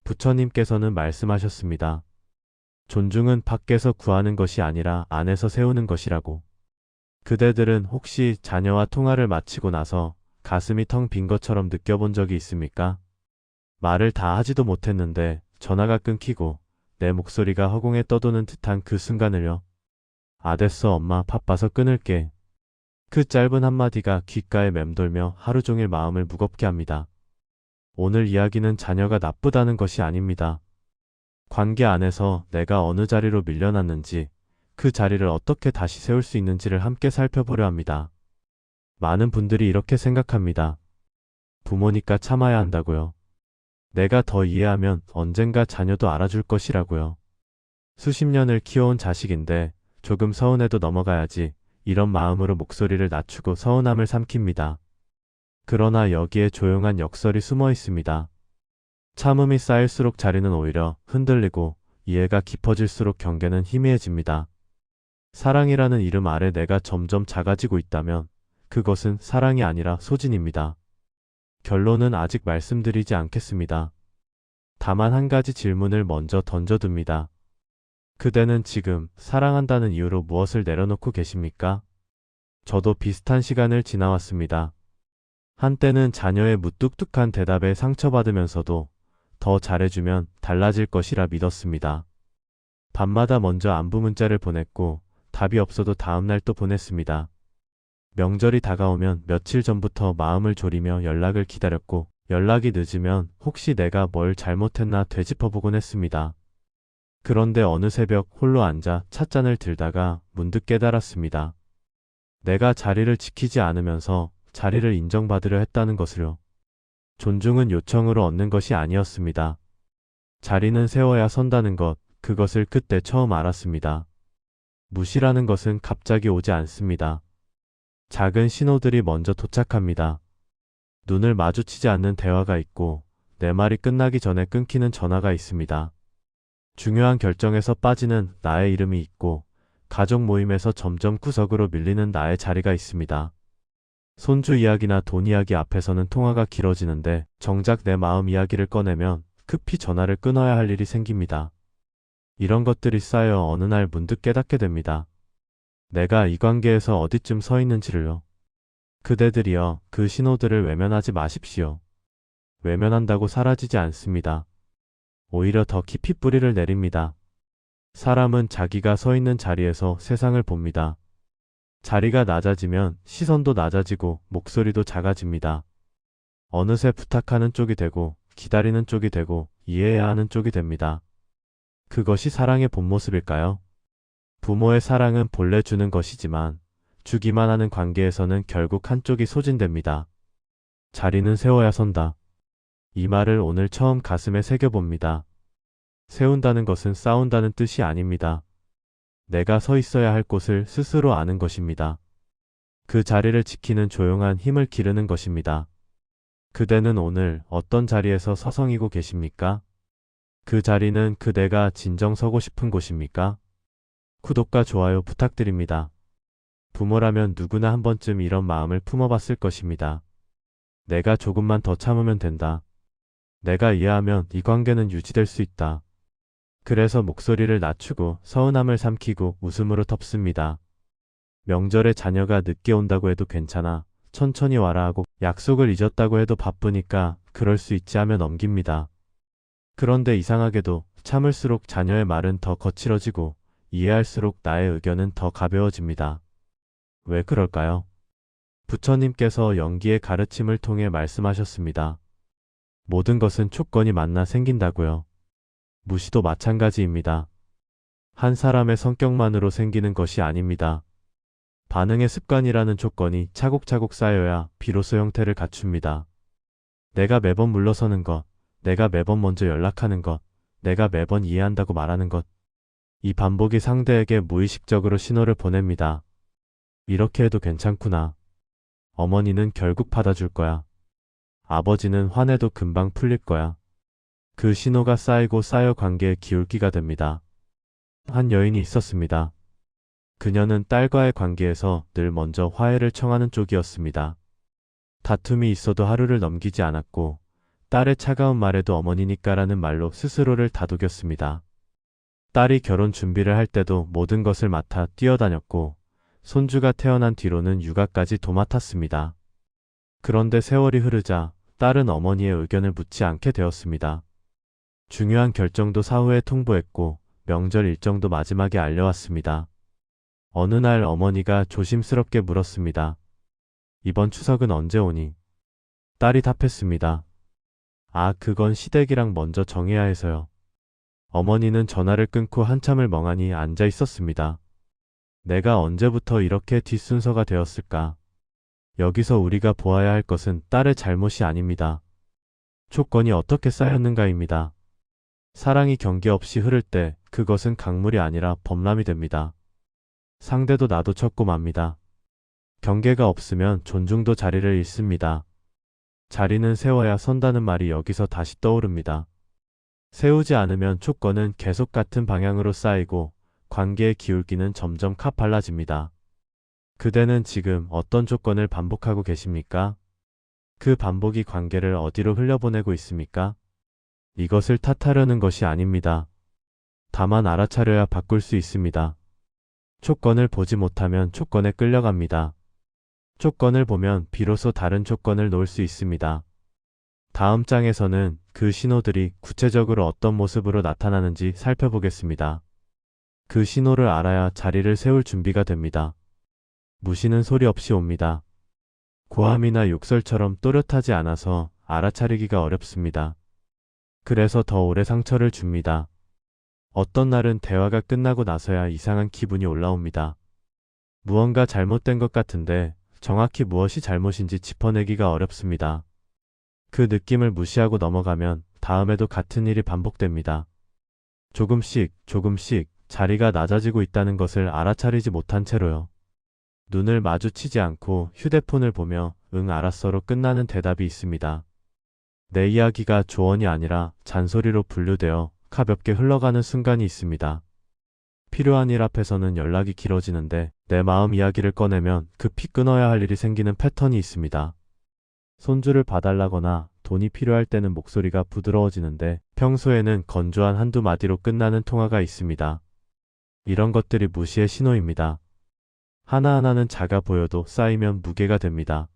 부처님께서는 말씀하셨습니다. 존중은 밖에서 구하는 것이 아니라 안에서 세우는 것이라고. 그대들은 혹시 자녀와 통화를 마치고 나서 가슴이 텅 빈 것처럼 느껴본 적이 있습니까? 말을 다 하지도 못했는데 전화가 끊기고 내 목소리가 허공에 떠도는 듯한 그 순간을요. 아, 됐어, 엄마, 바빠서 끊을게. 그 짧은 한마디가 귓가에 맴돌며 하루 종일 마음을 무겁게 합니다. 오늘 이야기는 자녀가 나쁘다는 것이 아닙니다. 관계 안에서 내가 어느 자리로 밀려났는지, 그 자리를 어떻게 다시 세울 수 있는지를 함께 살펴보려 합니다. 많은 분들이 이렇게 생각합니다. 부모니까 참아야 한다고요. 내가 더 이해하면 언젠가 자녀도 알아줄 것이라고요. 수십 년을 키워온 자식인데 조금 서운해도 넘어가야지, 이런 마음으로 목소리를 낮추고 서운함을 삼킵니다. 그러나 여기에 조용한 역설이 숨어 있습니다. 참음이 쌓일수록 자리는 오히려 흔들리고 이해가 깊어질수록 경계는 희미해집니다. 사랑이라는 이름 아래 내가 점점 작아지고 있다면 그것은 사랑이 아니라 소진입니다. 결론은 아직 말씀드리지 않겠습니다. 다만 한 가지 질문을 먼저 던져둡니다. 그대는 지금 사랑한다는 이유로 무엇을 내려놓고 계십니까? 저도 비슷한 시간을 지나왔습니다. 한때는 자녀의 무뚝뚝한 대답에 상처받으면서도 더 잘해주면 달라질 것이라 믿었습니다. 밤마다 먼저 안부 문자를 보냈고 답이 없어도 다음날 또 보냈습니다. 명절이 다가오면 며칠 전부터 마음을 졸이며 연락을 기다렸고 연락이 늦으면 혹시 내가 뭘 잘못했나 되짚어보곤 했습니다. 그런데 어느 새벽 홀로 앉아 찻잔을 들다가 문득 깨달았습니다. 내가 자리를 지키지 않으면서 자리를 인정받으려 했다는 것을요. 존중은 요청으로 얻는 것이 아니었습니다. 자리는 세워야 선다는 것, 그것을 그때 처음 알았습니다. 무시라는 것은 갑자기 오지 않습니다. 작은 신호들이 먼저 도착합니다. 눈을 마주치지 않는 대화가 있고 내 말이 끝나기 전에 끊기는 전화가 있습니다. 중요한 결정에서 빠지는 나의 이름이 있고 가족 모임에서 점점 구석으로 밀리는 나의 자리가 있습니다. 손주 이야기나 돈 이야기 앞에서는 통화가 길어지는데 정작 내 마음 이야기를 꺼내면 급히 전화를 끊어야 할 일이 생깁니다. 이런 것들이 쌓여 어느 날 문득 깨닫게 됩니다. 내가 이 관계에서 어디쯤 서 있는지를요. 그대들이여, 그 신호들을 외면하지 마십시오. 외면한다고 사라지지 않습니다. 오히려 더 깊이 뿌리를 내립니다. 사람은 자기가 서 있는 자리에서 세상을 봅니다. 자리가 낮아지면 시선도 낮아지고 목소리도 작아집니다. 어느새 부탁하는 쪽이 되고 기다리는 쪽이 되고 이해해야 하는 쪽이 됩니다. 그것이 사랑의 본 모습일까요? 부모의 사랑은 본래 주는 것이지만 주기만 하는 관계에서는 결국 한쪽이 소진됩니다. 자리는 세워야 선다. 이 말을 오늘 처음 가슴에 새겨봅니다. 세운다는 것은 싸운다는 뜻이 아닙니다. 내가 서 있어야 할 곳을 스스로 아는 것입니다. 그 자리를 지키는 조용한 힘을 기르는 것입니다. 그대는 오늘 어떤 자리에서 서성이고 계십니까? 그 자리는 그대가 진정 서고 싶은 곳입니까? 구독과 좋아요 부탁드립니다. 부모라면 누구나 한 번쯤 이런 마음을 품어봤을 것입니다. 내가 조금만 더 참으면 된다. 내가 이해하면 이 관계는 유지될 수 있다. 그래서 목소리를 낮추고 서운함을 삼키고 웃음으로 덮습니다. 명절에 자녀가 늦게 온다고 해도 괜찮아. 천천히 와라 하고 약속을 잊었다고 해도 바쁘니까 그럴 수 있지 하며 넘깁니다. 그런데 이상하게도 참을수록 자녀의 말은 더 거칠어지고 이해할수록 나의 의견은 더 가벼워집니다. 왜 그럴까요? 부처님께서 연기의 가르침을 통해 말씀하셨습니다. 모든 것은 조건이 만나 생긴다고요. 무시도 마찬가지입니다. 한 사람의 성격만으로 생기는 것이 아닙니다. 반응의 습관이라는 조건이 차곡차곡 쌓여야 비로소 형태를 갖춥니다. 내가 매번 물러서는 것, 내가 매번 먼저 연락하는 것, 내가 매번 이해한다고 말하는 것. 이 반복이 상대에게 무의식적으로 신호를 보냅니다. 이렇게 해도 괜찮구나. 어머니는 결국 받아줄 거야. 아버지는 화내도 금방 풀릴 거야. 그 신호가 쌓이고 쌓여 관계의 기울기가 됩니다. 한 여인이 있었습니다. 그녀는 딸과의 관계에서 늘 먼저 화해를 청하는 쪽이었습니다. 다툼이 있어도 하루를 넘기지 않았고 딸의 차가운 말에도 어머니니까라는 말로 스스로를 다독였습니다. 딸이 결혼 준비를 할 때도 모든 것을 맡아 뛰어다녔고 손주가 태어난 뒤로는 육아까지 도맡았습니다. 그런데 세월이 흐르자 딸은 어머니의 의견을 묻지 않게 되었습니다. 중요한 결정도 사후에 통보했고 명절 일정도 마지막에 알려왔습니다. 어느 날 어머니가 조심스럽게 물었습니다. 이번 추석은 언제 오니? 딸이 답했습니다. 아, 그건 시댁이랑 먼저 정해야 해서요. 어머니는 전화를 끊고 한참을 멍하니 앉아 있었습니다. 내가 언제부터 이렇게 뒷순서가 되었을까? 여기서 우리가 보아야 할 것은 딸의 잘못이 아닙니다. 조건이 어떻게 쌓였는가입니다. 사랑이 경계 없이 흐를 때 그것은 강물이 아니라 범람이 됩니다. 상대도 나도 쳤고 맙니다. 경계가 없으면 존중도 자리를 잃습니다. 자리는 세워야 선다는 말이 여기서 다시 떠오릅니다. 세우지 않으면 조건은 계속 같은 방향으로 쌓이고 관계의 기울기는 점점 가팔라집니다. 그대는 지금 어떤 조건을 반복하고 계십니까? 그 반복이 관계를 어디로 흘려보내고 있습니까? 이것을 탓하려는 것이 아닙니다. 다만 알아차려야 바꿀 수 있습니다. 조건을 보지 못하면 조건에 끌려갑니다. 조건을 보면 비로소 다른 조건을 놓을 수 있습니다. 다음 장에서는 그 신호들이 구체적으로 어떤 모습으로 나타나는지 살펴보겠습니다. 그 신호를 알아야 자리를 세울 준비가 됩니다. 무시는 소리 없이 옵니다. 고함이나 욕설처럼 또렷하지 않아서 알아차리기가 어렵습니다. 그래서 더 오래 상처를 줍니다. 어떤 날은 대화가 끝나고 나서야 이상한 기분이 올라옵니다. 무언가 잘못된 것 같은데 정확히 무엇이 잘못인지 짚어내기가 어렵습니다. 그 느낌을 무시하고 넘어가면 다음에도 같은 일이 반복됩니다. 조금씩 자리가 낮아지고 있다는 것을 알아차리지 못한 채로요. 눈을 마주치지 않고 휴대폰을 보며 응 알았어로 끝나는 대답이 있습니다. 내 이야기가 조언이 아니라 잔소리로 분류되어 가볍게 흘러가는 순간이 있습니다. 필요한 일 앞에서는 연락이 길어지는데 내 마음 이야기를 꺼내면 급히 끊어야 할 일이 생기는 패턴이 있습니다. 손주를 봐달라거나 돈이 필요할 때는 목소리가 부드러워지는데 평소에는 건조한 한두 마디로 끝나는 통화가 있습니다. 이런 것들이 무시의 신호입니다. 하나하나는 작아 보여도 쌓이면 무게가 됩니다.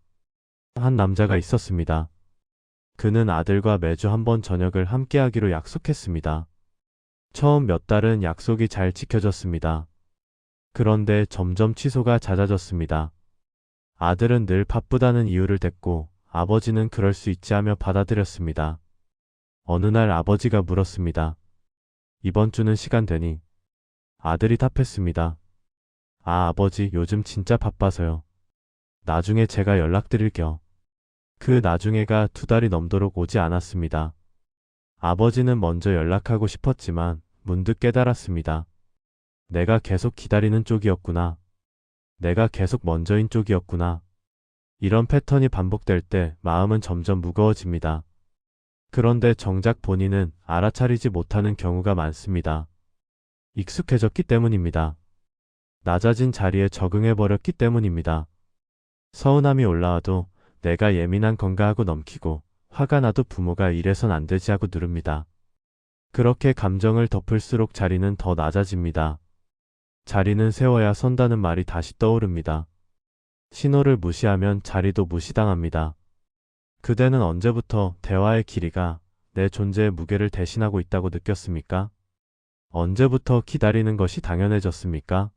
한 남자가 있었습니다. 그는 아들과 매주 한 번 저녁을 함께하기로 약속했습니다. 처음 몇 달은 약속이 잘 지켜졌습니다. 그런데 점점 취소가 잦아졌습니다. 아들은 늘 바쁘다는 이유를 댔고 아버지는 그럴 수 있지 하며 받아들였습니다. 어느 날 아버지가 물었습니다. 이번 주는 시간 되니? 아들이 답했습니다. 아, 아버지, 요즘 진짜 바빠서요. 나중에 제가 연락드릴게요. 그 나중에가 2달이 넘도록 오지 않았습니다. 아버지는 먼저 연락하고 싶었지만 문득 깨달았습니다. 내가 계속 기다리는 쪽이었구나. 내가 계속 먼저인 쪽이었구나. 이런 패턴이 반복될 때 마음은 점점 무거워집니다. 그런데 정작 본인은 알아차리지 못하는 경우가 많습니다. 익숙해졌기 때문입니다. 낮아진 자리에 적응해버렸기 때문입니다. 서운함이 올라와도 내가 예민한 건가 하고 넘기고 화가 나도 부모가 이래선 안 되지 하고 누릅니다. 그렇게 감정을 덮을수록 자리는 더 낮아집니다. 자리는 세워야 선다는 말이 다시 떠오릅니다. 신호를 무시하면 자리도 무시당합니다. 그대는 언제부터 대화의 길이가 내 존재의 무게를 대신하고 있다고 느꼈습니까? 언제부터 기다리는 것이 당연해졌습니까?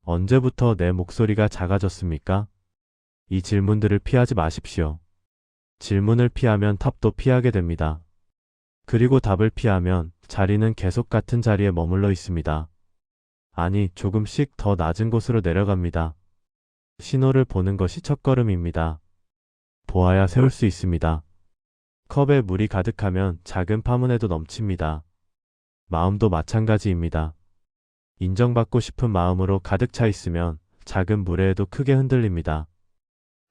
언제부터 내 목소리가 작아졌습니까? 이 질문들을 피하지 마십시오. 질문을 피하면 답도 피하게 됩니다. 그리고 답을 피하면 자리는 계속 같은 자리에 머물러 있습니다. 아니, 조금씩 더 낮은 곳으로 내려갑니다. 신호를 보는 것이 첫걸음입니다. 보아야 세울 수 있습니다. 컵에 물이 가득하면 작은 파문에도 넘칩니다. 마음도 마찬가지입니다. 인정받고 싶은 마음으로 가득 차 있으면 작은 물에도 크게 흔들립니다.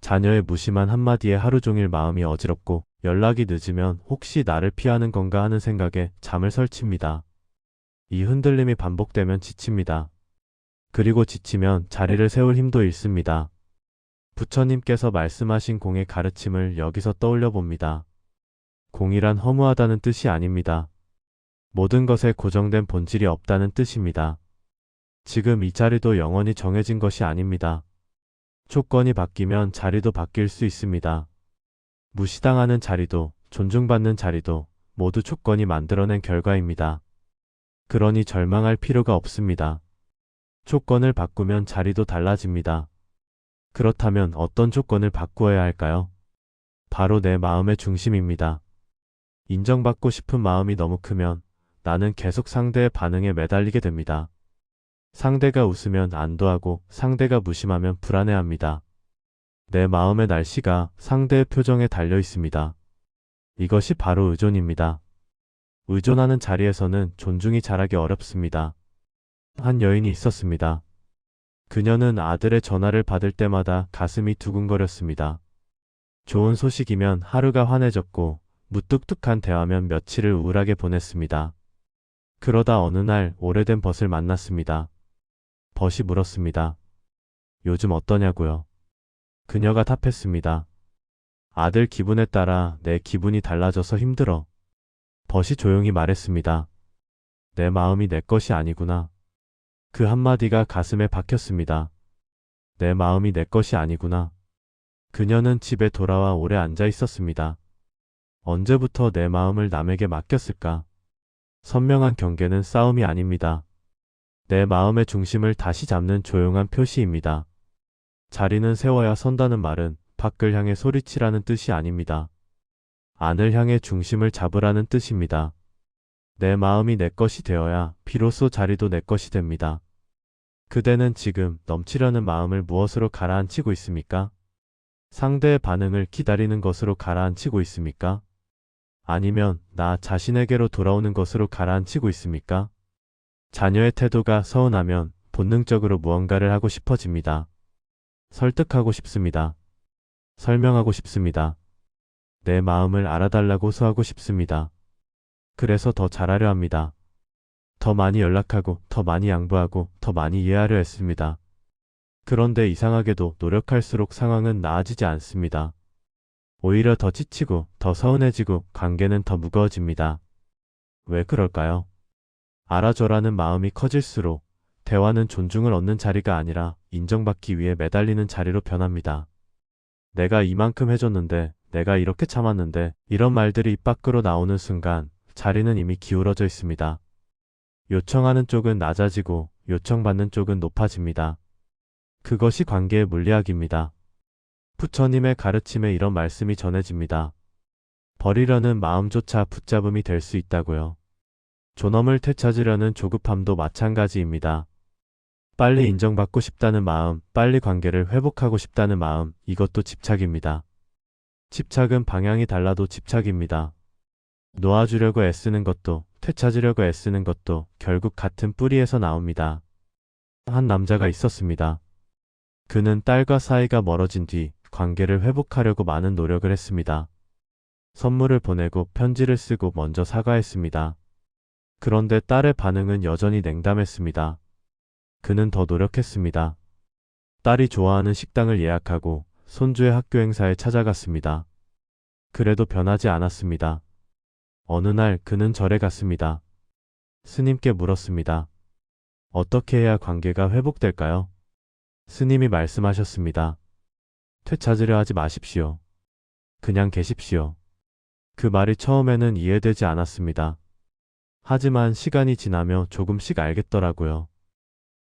자녀의 무심한 한마디에 하루 종일 마음이 어지럽고 연락이 늦으면 혹시 나를 피하는 건가 하는 생각에 잠을 설칩니다. 이 흔들림이 반복되면 지칩니다. 그리고 지치면 자리를 세울 힘도 잃습니다. 부처님께서 말씀하신 공의 가르침을 여기서 떠올려 봅니다. 공이란 허무하다는 뜻이 아닙니다. 모든 것에 고정된 본질이 없다는 뜻입니다. 지금 이 자리도 영원히 정해진 것이 아닙니다. 조건이 바뀌면 자리도 바뀔 수 있습니다. 무시당하는 자리도 존중받는 자리도 모두 조건이 만들어낸 결과입니다. 그러니 절망할 필요가 없습니다. 조건을 바꾸면 자리도 달라집니다. 그렇다면 어떤 조건을 바꾸어야 할까요? 바로 내 마음의 중심입니다. 인정받고 싶은 마음이 너무 크면 나는 계속 상대의 반응에 매달리게 됩니다. 상대가 웃으면 안도하고 상대가 무심하면 불안해합니다. 내 마음의 날씨가 상대의 표정에 달려 있습니다. 이것이 바로 의존입니다. 의존하는 자리에서는 존중이 자라기 어렵습니다. 한 여인이 있었습니다. 그녀는 아들의 전화를 받을 때마다 가슴이 두근거렸습니다. 좋은 소식이면 하루가 환해졌고 무뚝뚝한 대화면 며칠을 우울하게 보냈습니다. 그러다 어느 날 오래된 벗을 만났습니다. 벗이 물었습니다. 요즘 어떠냐고요? 그녀가 답했습니다. 아들 기분에 따라 내 기분이 달라져서 힘들어. 벗이 조용히 말했습니다. 내 마음이 내 것이 아니구나. 그 한마디가 가슴에 박혔습니다. 내 마음이 내 것이 아니구나. 그녀는 집에 돌아와 오래 앉아 있었습니다. 언제부터 내 마음을 남에게 맡겼을까? 선명한 경계는 싸움이 아닙니다. 내 마음의 중심을 다시 잡는 조용한 표시입니다. 자리는 세워야 선다는 말은 밖을 향해 소리치라는 뜻이 아닙니다. 안을 향해 중심을 잡으라는 뜻입니다. 내 마음이 내 것이 되어야 비로소 자리도 내 것이 됩니다. 그대는 지금 넘치려는 마음을 무엇으로 가라앉히고 있습니까? 상대의 반응을 기다리는 것으로 가라앉히고 있습니까? 아니면 나 자신에게로 돌아오는 것으로 가라앉히고 있습니까? 자녀의 태도가 서운하면 본능적으로 무언가를 하고 싶어집니다. 설득하고 싶습니다. 설명하고 싶습니다. 내 마음을 알아달라고 호소하고 싶습니다. 그래서 더 잘하려 합니다. 더 많이 연락하고 더 많이 양보하고 더 많이 이해하려 했습니다. 그런데 이상하게도 노력할수록 상황은 나아지지 않습니다. 오히려 더 지치고 더 서운해지고 관계는 더 무거워집니다. 왜 그럴까요? 알아줘라는 마음이 커질수록 대화는 존중을 얻는 자리가 아니라 인정받기 위해 매달리는 자리로 변합니다. 내가 이만큼 해줬는데, 내가 이렇게 참았는데, 이런 말들이 입 밖으로 나오는 순간 자리는 이미 기울어져 있습니다. 요청하는 쪽은 낮아지고 요청받는 쪽은 높아집니다. 그것이 관계의 물리학입니다. 부처님의 가르침에 이런 말씀이 전해집니다. 버리려는 마음조차 붙잡음이 될 수 있다고요. 존엄을 되찾으려는 조급함도 마찬가지입니다. 빨리 인정받고 싶다는 마음, 빨리 관계를 회복하고 싶다는 마음, 이것도 집착입니다. 집착은 방향이 달라도 집착입니다. 놓아주려고 애쓰는 것도, 되찾으려고 애쓰는 것도 결국 같은 뿌리에서 나옵니다. 한 남자가 있었습니다. 그는 딸과 사이가 멀어진 뒤 관계를 회복하려고 많은 노력을 했습니다. 선물을 보내고 편지를 쓰고 먼저 사과했습니다. 그런데 딸의 반응은 여전히 냉담했습니다. 그는 더 노력했습니다. 딸이 좋아하는 식당을 예약하고 손주의 학교 행사에 찾아갔습니다. 그래도 변하지 않았습니다. 어느 날 그는 절에 갔습니다. 스님께 물었습니다. 어떻게 해야 관계가 회복될까요? 스님이 말씀하셨습니다. 되찾으려 하지 마십시오. 그냥 계십시오. 그 말이 처음에는 이해되지 않았습니다. 하지만 시간이 지나며 조금씩 알겠더라고요.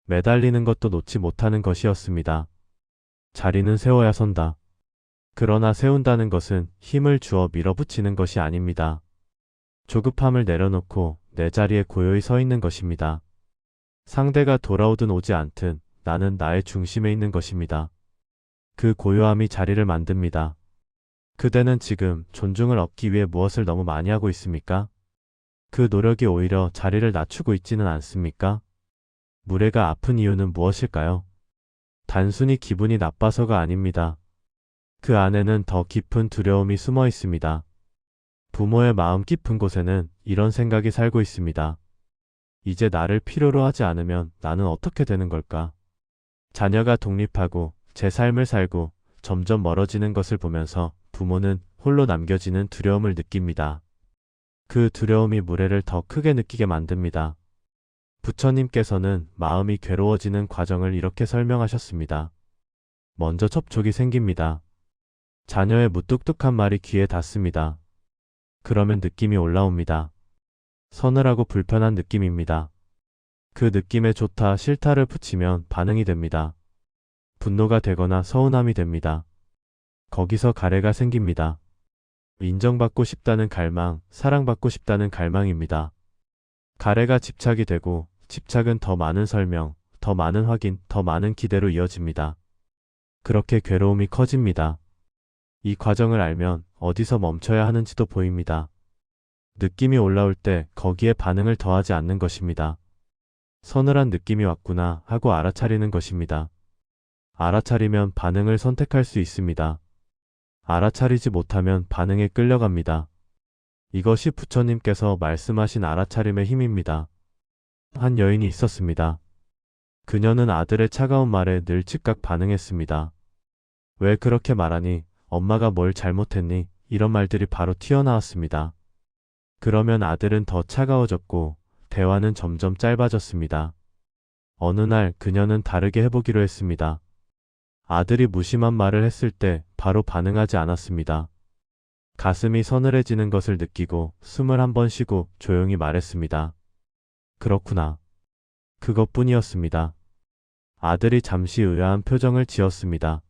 매달리는 것도 놓지 못하는 것이었습니다. 자리는 세워야 선다. 그러나 세운다는 것은 힘을 주어 밀어붙이는 것이 아닙니다. 조급함을 내려놓고 내 자리에 고요히 서 있는 것입니다. 상대가 돌아오든 오지 않든 나는 나의 중심에 있는 것입니다. 그 고요함이 자리를 만듭니다. 그대는 지금 존중을 얻기 위해 무엇을 너무 많이 하고 있습니까? 그 노력이 오히려 자리를 낮추고 있지는 않습니까? 무례가 아픈 이유는 무엇일까요? 단순히 기분이 나빠서가 아닙니다. 그 안에는 더 깊은 두려움이 숨어 있습니다. 부모의 마음 깊은 곳에는 이런 생각이 살고 있습니다. 이제 나를 필요로 하지 않으면 나는 어떻게 되는 걸까? 자녀가 독립하고 제 삶을 살고 점점 멀어지는 것을 보면서 부모는 홀로 남겨지는 두려움을 느낍니다. 그 두려움이 무례를 더 크게 느끼게 만듭니다. 부처님께서는 마음이 괴로워지는 과정을 이렇게 설명하셨습니다. 먼저 접촉이 생깁니다. 자녀의 무뚝뚝한 말이 귀에 닿습니다. 그러면 느낌이 올라옵니다. 서늘하고 불편한 느낌입니다. 그 느낌에 좋다, 싫다를 붙이면 반응이 됩니다. 분노가 되거나 서운함이 됩니다. 거기서 가래가 생깁니다. 인정받고 싶다는 갈망, 사랑받고 싶다는 갈망입니다. 가래가 집착이 되고 집착은 더 많은 설명, 더 많은 확인, 더 많은 기대로 이어집니다. 그렇게 괴로움이 커집니다. 이 과정을 알면 어디서 멈춰야 하는지도 보입니다. 느낌이 올라올 때 거기에 반응을 더하지 않는 것입니다. 서늘한 느낌이 왔구나 하고 알아차리는 것입니다. 알아차리면 반응을 선택할 수 있습니다. 알아차리지 못하면 반응에 끌려갑니다. 이것이 부처님께서 말씀하신 알아차림의 힘입니다. 한 여인이 있었습니다. 그녀는 아들의 차가운 말에 늘 즉각 반응했습니다. 왜 그렇게 말하니? 엄마가 뭘 잘못했니? 이런 말들이 바로 튀어나왔습니다. 그러면 아들은 더 차가워졌고 대화는 점점 짧아졌습니다. 어느 날 그녀는 다르게 해보기로 했습니다. 아들이 무심한 말을 했을 때 바로 반응하지 않았습니다. 가슴이 서늘해지는 것을 느끼고 숨을 한 번 쉬고 조용히 말했습니다. 그렇구나. 그것뿐이었습니다. 아들이 잠시 의아한 표정을 지었습니다.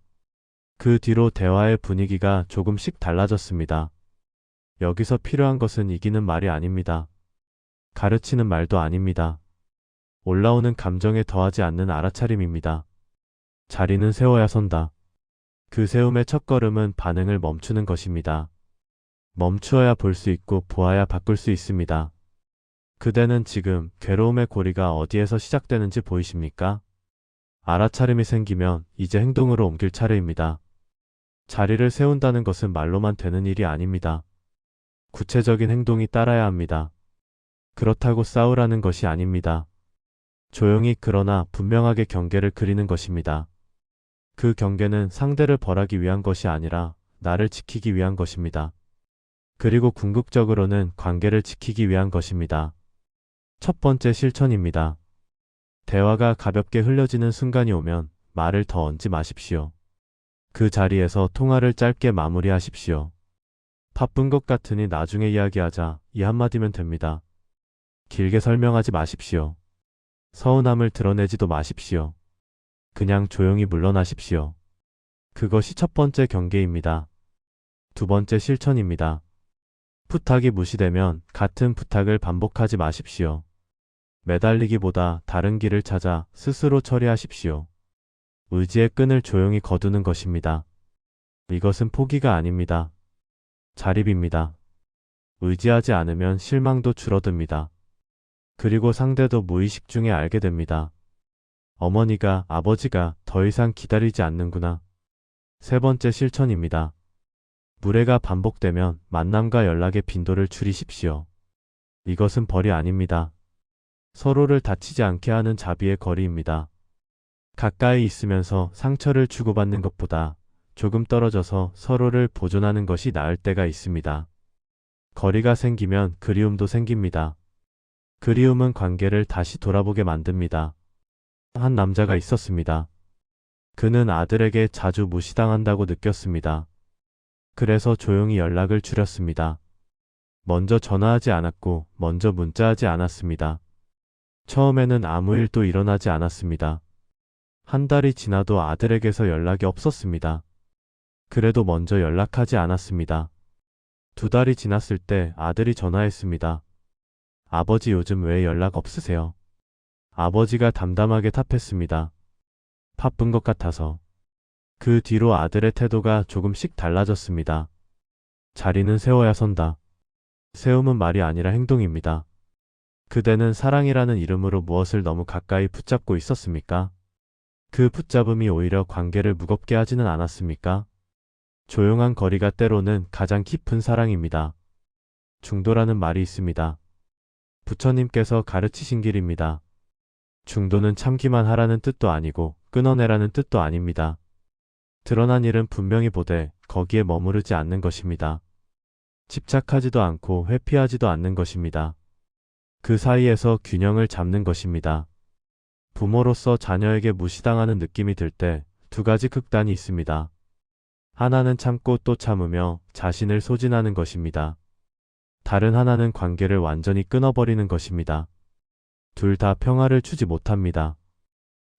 그 뒤로 대화의 분위기가 조금씩 달라졌습니다. 여기서 필요한 것은 이기는 말이 아닙니다. 가르치는 말도 아닙니다. 올라오는 감정에 더하지 않는 알아차림입니다. 자리는 세워야 선다. 그 세움의 첫걸음은 반응을 멈추는 것입니다. 멈추어야 볼 수 있고 보아야 바꿀 수 있습니다. 그대는 지금 괴로움의 고리가 어디에서 시작되는지 보이십니까? 알아차림이 생기면 이제 행동으로 옮길 차례입니다. 자리를 세운다는 것은 말로만 되는 일이 아닙니다. 구체적인 행동이 따라야 합니다. 그렇다고 싸우라는 것이 아닙니다. 조용히 그러나 분명하게 경계를 그리는 것입니다. 그 경계는 상대를 벌하기 위한 것이 아니라 나를 지키기 위한 것입니다. 그리고 궁극적으로는 관계를 지키기 위한 것입니다. 첫 번째 실천입니다. 대화가 가볍게 흘려지는 순간이 오면 말을 더 얹지 마십시오. 그 자리에서 통화를 짧게 마무리하십시오. 바쁜 것 같으니 나중에 이야기하자, 이 한마디면 됩니다. 길게 설명하지 마십시오. 서운함을 드러내지도 마십시오. 그냥 조용히 물러나십시오. 그것이 첫 번째 경계입니다. 두 번째 실천입니다. 부탁이 무시되면 같은 부탁을 반복하지 마십시오. 매달리기보다 다른 길을 찾아 스스로 처리하십시오. 의지의 끈을 조용히 거두는 것입니다. 이것은 포기가 아닙니다. 자립입니다. 의지하지 않으면 실망도 줄어듭니다. 그리고 상대도 무의식 중에 알게 됩니다. 어머니가, 아버지가 더 이상 기다리지 않는구나. 세 번째 실천입니다. 무례가 반복되면 만남과 연락의 빈도를 줄이십시오. 이것은 벌이 아닙니다. 서로를 다치지 않게 하는 자비의 거리입니다. 가까이 있으면서 상처를 주고받는 것보다 조금 떨어져서 서로를 보존하는 것이 나을 때가 있습니다. 거리가 생기면 그리움도 생깁니다. 그리움은 관계를 다시 돌아보게 만듭니다. 한 남자가 있었습니다. 그는 아들에게 자주 무시당한다고 느꼈습니다. 그래서 조용히 연락을 줄였습니다. 먼저 전화하지 않았고 먼저 문자하지 않았습니다. 처음에는 아무 일도 일어나지 않았습니다. 한 달이 지나도 아들에게서 연락이 없었습니다. 그래도 먼저 연락하지 않았습니다. 두 달이 지났을 때 아들이 전화했습니다. 아버지 요즘 왜 연락 없으세요? 아버지가 담담하게 답했습니다. 바쁜 것 같아서. 그 뒤로 아들의 태도가 조금씩 달라졌습니다. 자리는 세워야 선다. 세움은 말이 아니라 행동입니다. 그대는 사랑이라는 이름으로 무엇을 너무 가까이 붙잡고 있었습니까? 그 붙잡음이 오히려 관계를 무겁게 하지는 않았습니까? 조용한 거리가 때로는 가장 깊은 사랑입니다. 중도라는 말이 있습니다. 부처님께서 가르치신 길입니다. 중도는 참기만 하라는 뜻도 아니고 끊어내라는 뜻도 아닙니다. 드러난 일은 분명히 보되 거기에 머무르지 않는 것입니다. 집착하지도 않고 회피하지도 않는 것입니다. 그 사이에서 균형을 잡는 것입니다. 부모로서 자녀에게 무시당하는 느낌이 들 때 두 가지 극단이 있습니다. 하나는 참고 또 참으며 자신을 소진하는 것입니다. 다른 하나는 관계를 완전히 끊어버리는 것입니다. 둘 다 평화를 주지 못합니다.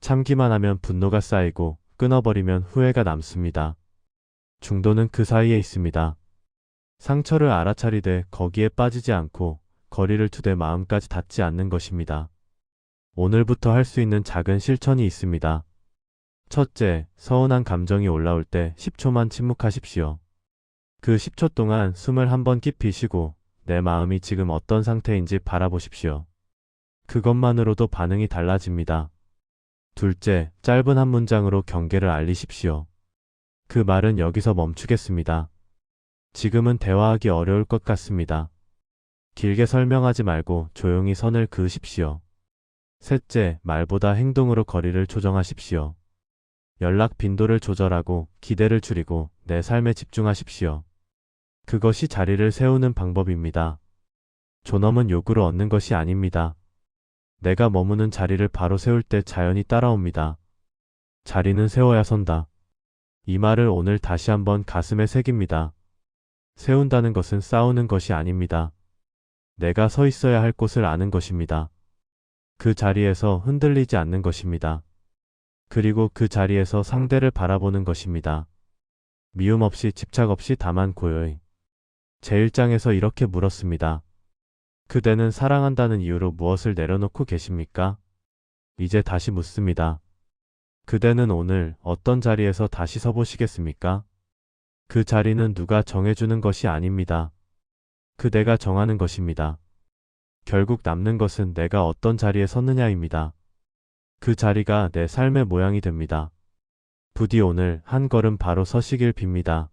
참기만 하면 분노가 쌓이고 끊어버리면 후회가 남습니다. 중도는 그 사이에 있습니다. 상처를 알아차리되 거기에 빠지지 않고 거리를 두되 마음까지 닿지 않는 것입니다. 오늘부터 할 수 있는 작은 실천이 있습니다. 첫째, 서운한 감정이 올라올 때 10초만 침묵하십시오. 그 10초 동안 숨을 한번 깊이 쉬고 내 마음이 지금 어떤 상태인지 바라보십시오. 그것만으로도 반응이 달라집니다. 둘째, 짧은 한 문장으로 경계를 알리십시오. 그 말은 여기서 멈추겠습니다. 지금은 대화하기 어려울 것 같습니다. 길게 설명하지 말고 조용히 선을 그으십시오. 셋째, 말보다 행동으로 거리를 조정하십시오. 연락 빈도를 조절하고 기대를 줄이고 내 삶에 집중하십시오. 그것이 자리를 세우는 방법입니다. 존엄은 요구를 얻는 것이 아닙니다. 내가 머무는 자리를 바로 세울 때 자연이 따라옵니다. 자리는 세워야 선다. 이 말을 오늘 다시 한번 가슴에 새깁니다. 세운다는 것은 싸우는 것이 아닙니다. 내가 서 있어야 할 곳을 아는 것입니다. 그 자리에서 흔들리지 않는 것입니다. 그리고 그 자리에서 상대를 바라보는 것입니다. 미움 없이 집착 없이 다만 고요히. 제1장에서 이렇게 물었습니다. 그대는 사랑한다는 이유로 무엇을 내려놓고 계십니까? 이제 다시 묻습니다. 그대는 오늘 어떤 자리에서 다시 서보시겠습니까? 그 자리는 누가 정해주는 것이 아닙니다. 그대가 정하는 것입니다. 결국 남는 것은 내가 어떤 자리에 섰느냐입니다. 그 자리가 내 삶의 모양이 됩니다. 부디 오늘 한 걸음 바로 서시길 빕니다.